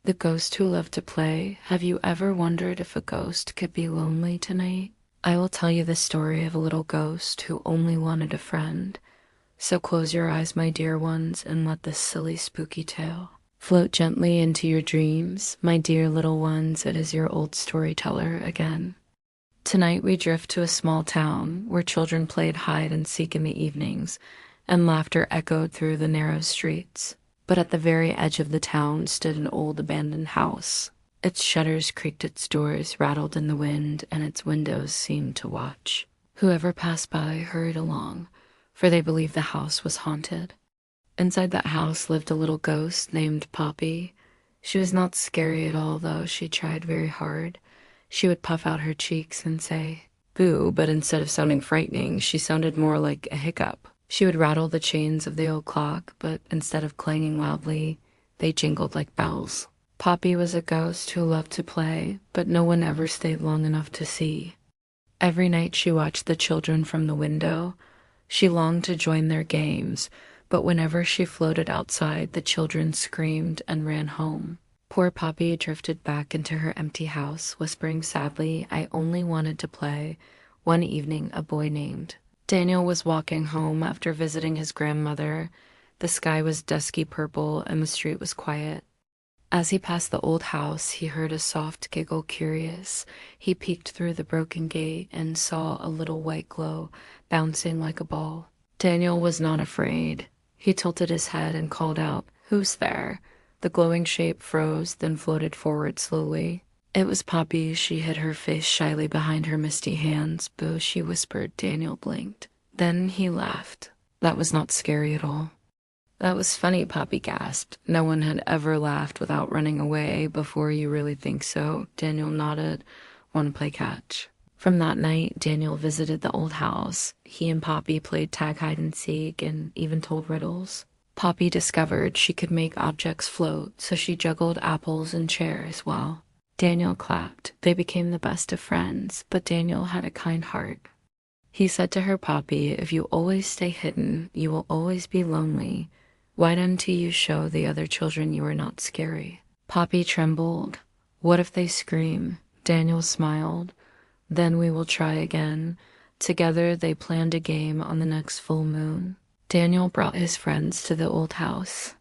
The ghost who loved to play. Have you ever wondered if a ghost could be lonely tonight? I will tell you the story of a little ghost who only wanted a friend. So close your eyes, my dear ones, and let this silly spooky tale float gently into your dreams. My dear little ones, it is your old storyteller again. Tonight we drift to a small town where children played hide and seek in the evenings, and laughter echoed through the narrow streets. But at the very edge of the town stood an old abandoned house. Its shutters creaked, its doors rattled in the wind, and its windows seemed to watch. Whoever passed by hurried along, for they believed the house was haunted. Inside that house lived a little ghost named Poppy. She was not scary at all, though she tried very hard. She would puff out her cheeks and say, "Boo," but instead of sounding frightening, she sounded more like a hiccup. She would rattle the chains of the old clock, but instead of clanging loudly, they jingled like bells. Poppy was a ghost who loved to play, but no one ever stayed long enough to see. Every night she watched the children from the window. She longed to join their games, but whenever she floated outside, the children screamed and ran home. Poor Poppy drifted back into her empty house, whispering sadly, "I only wanted to play." One evening, a boy named Daniel was walking home after visiting his grandmother. The sky was dusky purple and the street was quiet. As he passed the old house, he heard a soft giggle curious. He peeked through the broken gate and saw a little white glow bouncing like a ball. Daniel was not afraid. He tilted his head and called out, "Who's there?" The glowing shape froze, then floated forward slowly. It was Poppy. She hid her face shyly behind her misty hands. "Boo," she whispered. Daniel blinked. Then he laughed. That was not scary at all. "That was funny," Poppy gasped. No one had ever laughed without running away before. "You really think so?" Daniel nodded. "Want to play catch?" From that night, Daniel visited the old house. He and Poppy played tag hide and seek and even told riddles. Poppy discovered she could make objects float, so she juggled apples and chairs while Daniel clapped. They became the best of friends, but Daniel had a kind heart. He said to her, "Poppy, if you always stay hidden, you will always be lonely. Why don't you show the other children you are not scary?" Poppy trembled. "What if they scream?" Daniel smiled. "Then we will try again." Together they planned a game on the next full moon. Daniel brought his friends to the old house.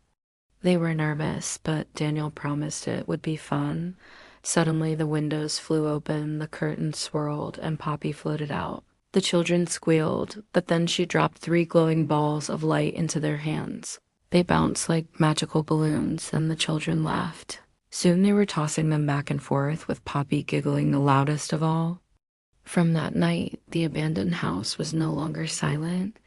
They were nervous, but Daniel promised it would be fun. Suddenly the windows flew open, the curtains swirled, and Poppy floated out. The children squealed, but then she dropped 3 glowing balls of light into their hands. They bounced like magical balloons, and the children laughed. Soon they were tossing them back and forth, with Poppy giggling the loudest of all. From that night, the abandoned house was no longer silent.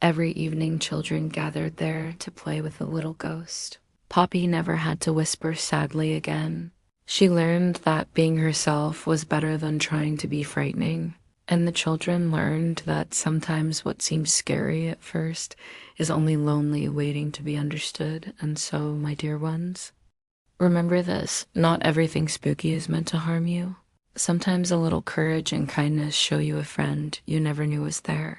Every evening, children gathered there to play with the little ghost. Poppy never had to whisper sadly again. She learned that being herself was better than trying to be frightening. And the children learned that sometimes what seems scary at first is only lonely waiting to be understood. And so, my dear ones, remember this: not everything spooky is meant to harm you. Sometimes a little courage and kindness show you a friend you never knew was there.